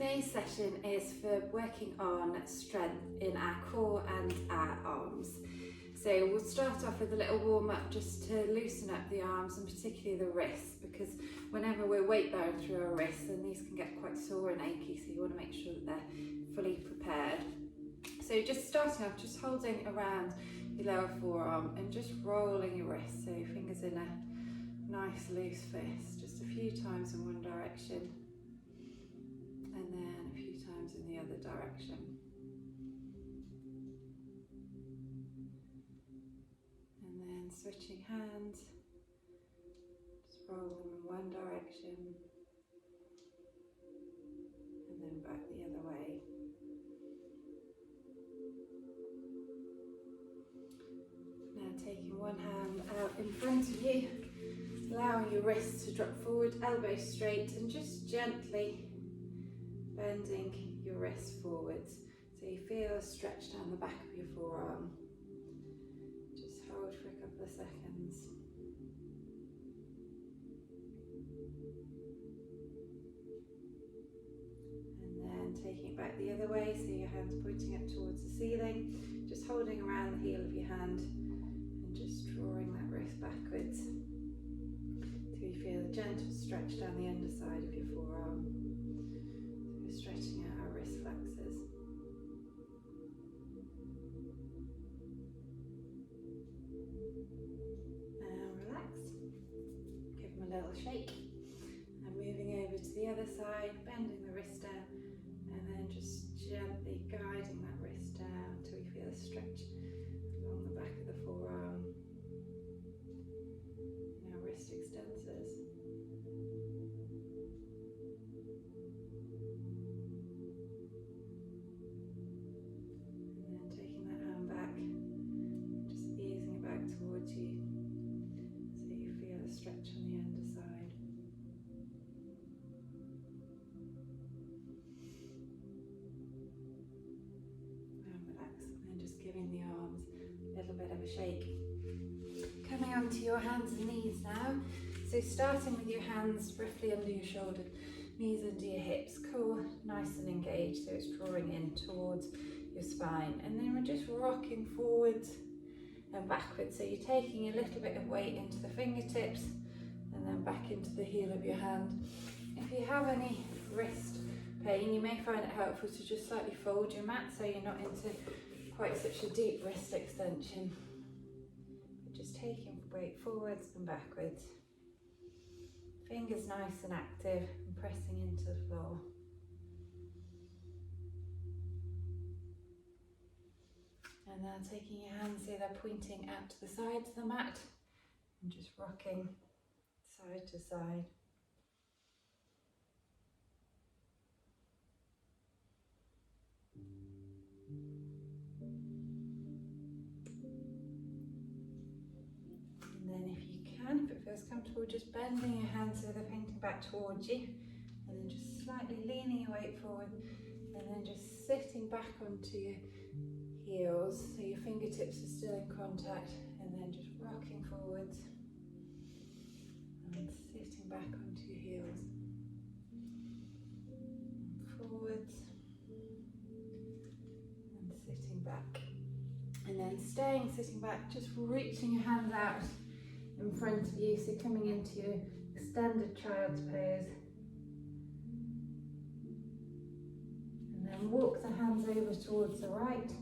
Today's session is for working on strength in our core and our arms. So we'll start off with a little warm up just to loosen up the arms and particularly the wrists, because whenever we're weight bearing through our wrists, then these can get quite sore and achy, so you want to make sure that they're fully prepared. So just starting off, just holding around your lower forearm and just rolling your wrists, so your fingers in a nice loose fist, just a few times in one direction and then a few times in the other direction. And then switching hands, just roll them in one direction and then back the other way. Now taking one hand out in front of you, allowing your wrists to drop forward, elbows straight, and just gently bending your wrists forwards so you feel a stretch down the back of your forearm. Just hold for a couple of seconds. And then taking it back the other way, so your hands pointing up towards the ceiling, just holding around the heel of your hand and just drawing that wrist backwards till you feel a gentle stretch down the underside of your forearm. Stretching out our wrist flexors. Now relax, give them a little shake, and moving over to the other side, bending the wrist down, and then just gently guiding that wrist down until you feel a stretch along the back of the forearm. Now wrist extensors. Towards you, so you feel a stretch on the underside. And relax, and just giving the arms a little bit of a shake. Coming onto your hands and knees now. So starting with your hands roughly under your shoulder, knees under your hips, core nice and engaged, so it's drawing in towards your spine. And then we're just rocking forwards and backwards, so you're taking a little bit of weight into the fingertips and then back into the heel of your hand. If you have any wrist pain, you may find it helpful to just slightly fold your mat so you're not into quite such a deep wrist extension. But just taking weight forwards and backwards. Fingers nice and active and pressing into the floor. And now taking your hands so they're pointing out to the sides of the mat and just rocking side to side. And then if you can, if it feels comfortable, just bending your hands so they're pointing back towards you, and then just slightly leaning your weight forward, and then just sitting back onto your heels, so your fingertips are still in contact, and then just rocking forwards and sitting back onto your heels, and forwards and sitting back, and then staying sitting back, just reaching your hands out in front of you, so coming into your extended child's pose, and then walk the hands over towards the right.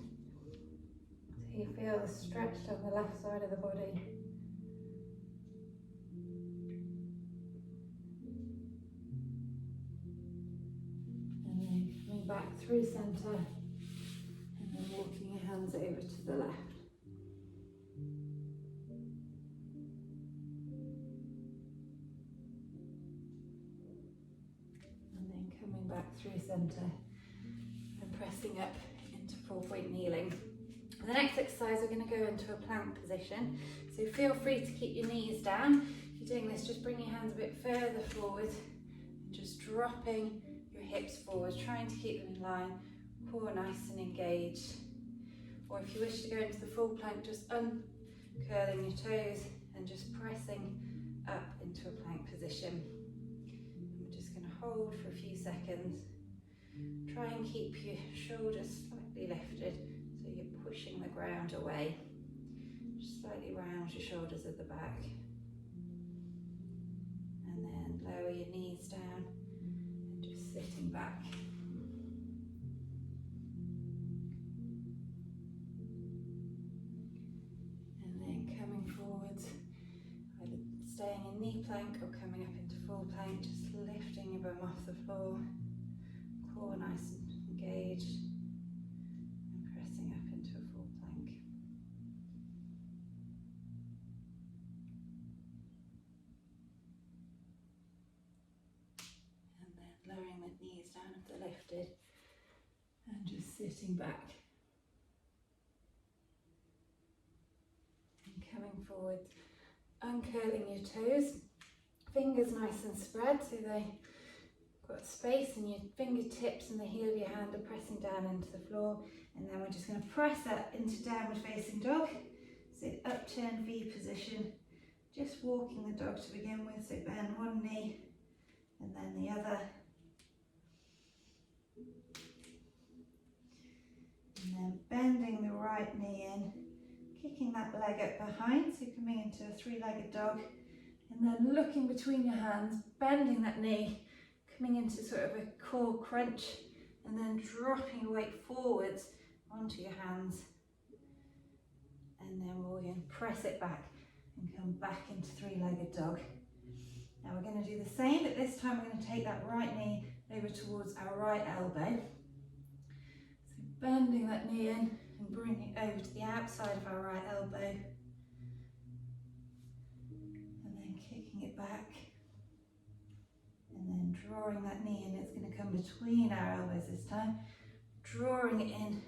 You feel the stretch on the left side of the body. And then coming back through centre and then walking your hands over to the left. And then coming back through centre and pressing up into full point kneeling. The next exercise, we're going to go into a plank position, so feel free to keep your knees down. If you're doing this, just bring your hands a bit further forward and just dropping your hips forward, trying to keep them in line, core nice and engaged. Or if you wish to go into the full plank, just uncurling your toes and just pressing up into a plank position. And we're just going to hold for a few seconds Try and keep your shoulders slightly lifted so you're pushing the ground away. Just slightly round your shoulders at the back. And then lower your knees down and just sitting back. And then coming forwards, either staying in knee plank or coming up into full plank, just lifting your bum off the floor, core nice and engaged, and pressing up into a full plank. And then lowering the knees down if they're lifted, and just sitting back. And coming forward, uncurling your toes, fingers nice and spread so they got space, and your fingertips and the heel of your hand are pressing down into the floor. And then we're just going to press up into downward facing dog. So upturn V position, just walking the dog to begin with. So bend one knee and then the other. And then bending the right knee in, kicking that leg up behind, so coming into a three-legged dog. And then looking between your hands, bending that knee, coming into sort of a core crunch, and then dropping your weight forwards onto your hands. And then we're going to press it back and come back into three-legged dog. Now we're going to do the same, but this time we're going to take that right knee over towards our right elbow. So bending that knee in and bringing it over to the outside of our right elbow. And then kicking it back. And then drawing that knee in. It's going to come between our elbows this time. Drawing it in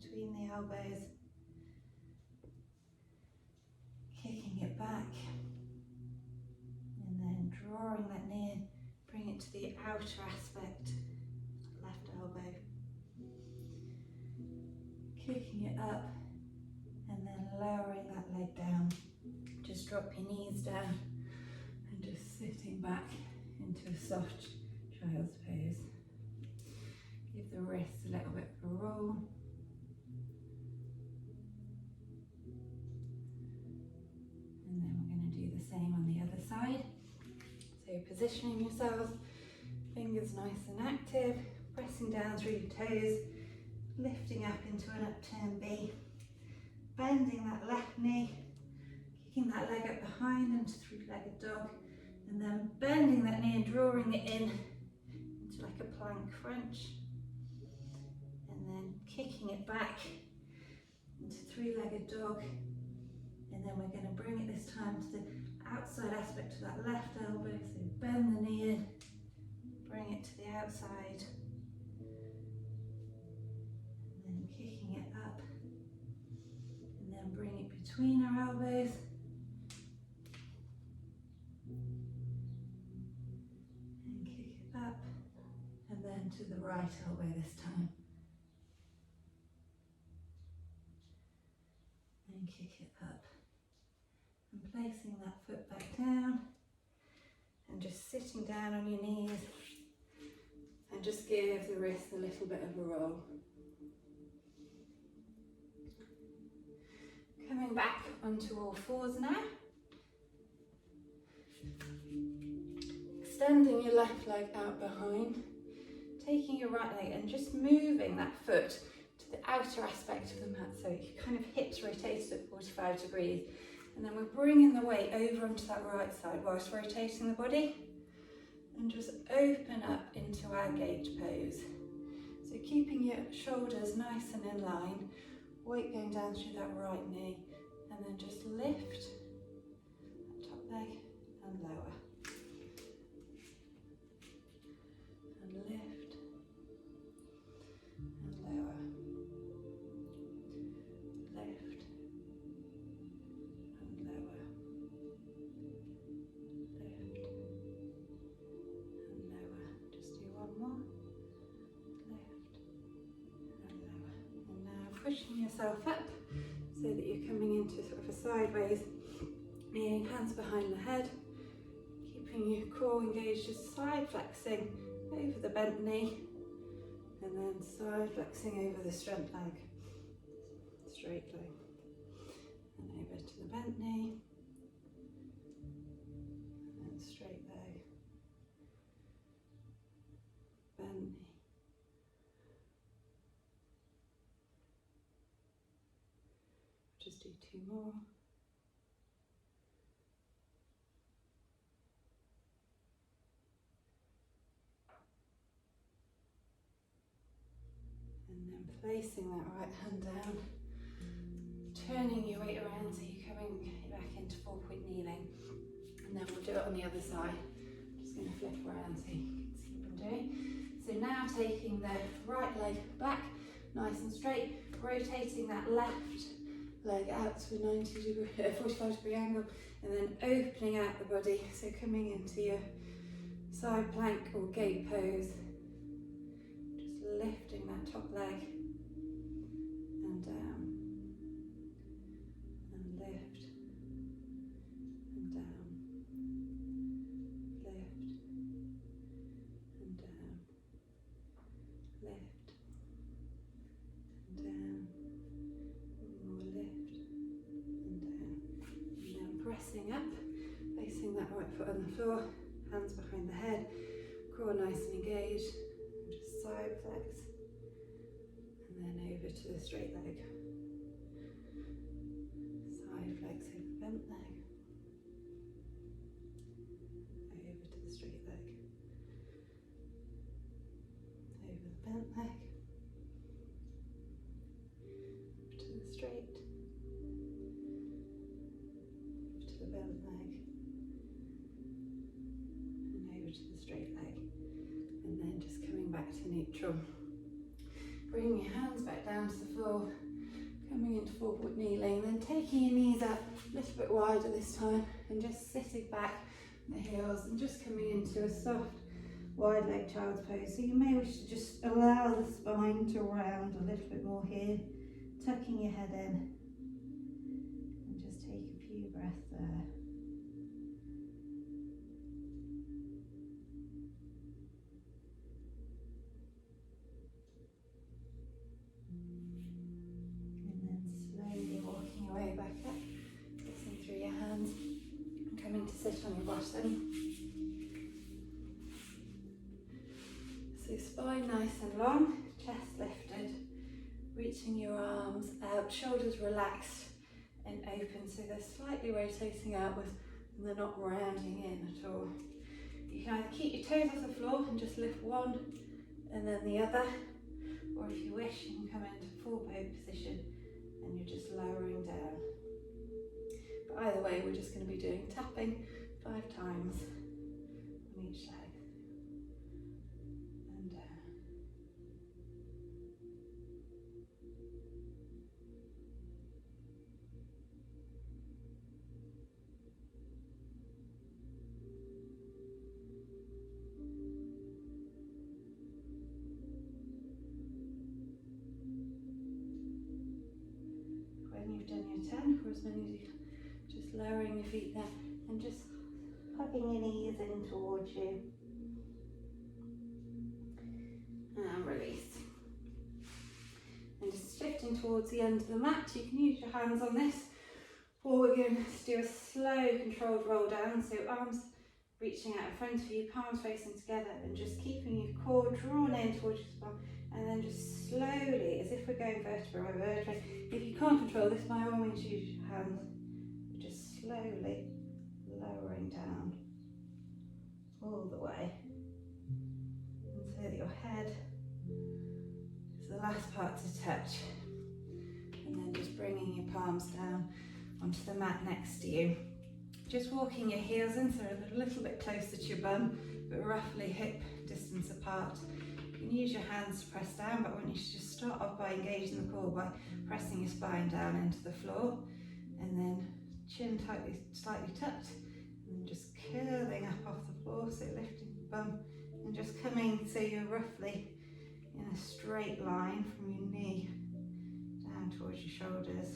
between the elbows. Kicking it back. And then drawing that knee in. Bring it to the outer aspect. Left elbow. Kicking it up. And then lowering that leg down. Just drop your knees down. And just sitting back into a soft child's pose. Give the wrists a little bit of a roll. And then we're going to do the same on the other side. So positioning yourselves, fingers nice and active, pressing down through your toes, lifting up into an upturn B, bending that left knee, kicking that leg up behind into three-legged dog. And then bending that knee and drawing it in into like a plank crunch. And then kicking it back into three-legged dog. And then we're going to bring it this time to the outside aspect of that left elbow. So bend the knee in, bring it to the outside. And then kicking it up. And then bring it between our elbows. Up, and then to the right elbow this time. And kick it up. And placing that foot back down. And just sitting down on your knees. And just give the wrists a little bit of a roll. Coming back onto all fours now. Extending your left leg out behind, taking your right leg and just moving that foot to the outer aspect of the mat, so you kind of hips rotated at 45 degrees. And then we're bringing the weight over onto that right side whilst rotating the body, and just open up into our gate pose. So keeping your shoulders nice and in line, weight going down through that right knee, and then just lift that top leg and lower. Lift and lower, lift and lower, lift and lower. Just do one more, lift and lower. And now pushing yourself up so that you're coming into sort of a sideways, knee, hands behind the head, keeping your core engaged, just side flexing over the bent knee, And then side flexing over the straight leg, and over to the bent knee, and straight leg, bent knee. Just do 2 more. And then placing that right hand down, turning your weight around so you're coming back into 4-point kneeling. And then we'll do it on the other side. I'm just going to flip around so you can see what I'm doing. So now taking the right leg back, nice and straight, rotating that left leg out to a 45-degree angle, and then opening out the body, so coming into your side plank or gate pose, just lifting that top leg and down, and lift and down, lift and down, lift and down, more lift and down, and then pressing up, placing that right foot on the floor, hands behind the head, core nice and engaged, and just side flex, and then over to the straight leg, side flex over bent leg, over to the straight leg, over the bent leg, to the straight, to the bent leg, and over to the straight leg, and then just coming back to neutral. Bringing your hands back down to the floor, coming into 4-point kneeling, then taking your knees up a little bit wider this time, and just sitting back on the heels, and just coming into a soft, wide leg child's pose. So you may wish to just allow the spine to round a little bit more here, tucking your head in, and just take a few breaths there. And then slowly walking your way back up, pressing through your hands, and coming to sit on your bottom. So spine nice and long, chest lifted, reaching your arms out, shoulders relaxed and open, so they're slightly rotating outwards and they're not rounding in at all. You can either keep your toes off the floor and just lift one and then the other, or if you wish, you can come into full boat position and you're just lowering down. But either way, we're just going to be doing tapping 5 times on each leg. And down. When you've done your 10, or as many as you can, just lowering your feet down and just hugging your knees in towards you. And release. And just shifting towards the end of the mat, you can use your hands on this, or we're going to do a slow controlled roll down, so arms reaching out in front of you, palms facing together, and just keeping your core drawn in towards your spine, and then just slowly, as if we're going vertebra by vertebra. If you can't control this, by all means use your hands, but just slowly lowering down all the way, and so that your head is the last part to touch, and then just bringing your palms down onto the mat next to you. Just walking your heels in so they're a little bit closer to your bum, but roughly hip distance apart. You can use your hands to press down, but I want you to just start off by engaging the core by pressing your spine down into the floor, and then chin tightly, slightly tucked, and then just curling up off the floor, so lifting the bum and just coming so you're roughly in a straight line from your knee down towards your shoulders.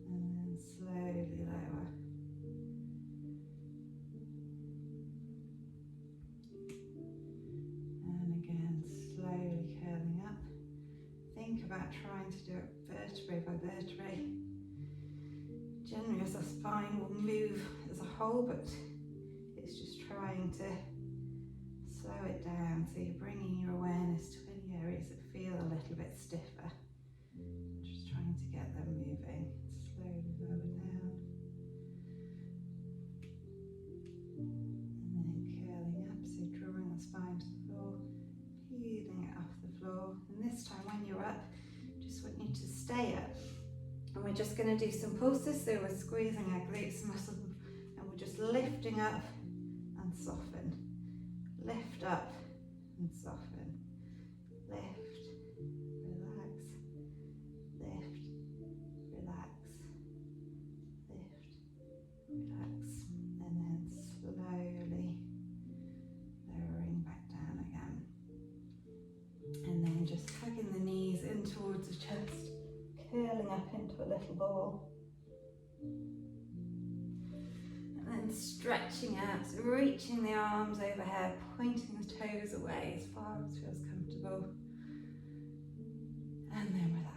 And then slowly lower. And again. trying to do it vertebrae by vertebrae. Generally as our spine will move as a whole, but it's just trying to slow it down. So you're bringing your awareness to any areas that feel a little bit stiffer. Just trying to get them moving. Slowly lower down. And then curling up, so drawing the spine to the floor, peeling it off the floor. And this time when you're up, just want you to stay up. And we're just going to do some pulses, so we're squeezing our glutes muscles and we're just lifting up and soften. Lift up and soften. Lift, relax, lift, relax, lift, relax. And then slowly lowering back down again. And then just hugging the knees in towards the chest. Curling up into a little ball. And then stretching out, so reaching the arms overhead, pointing the toes away as far as feels comfortable. And then relax.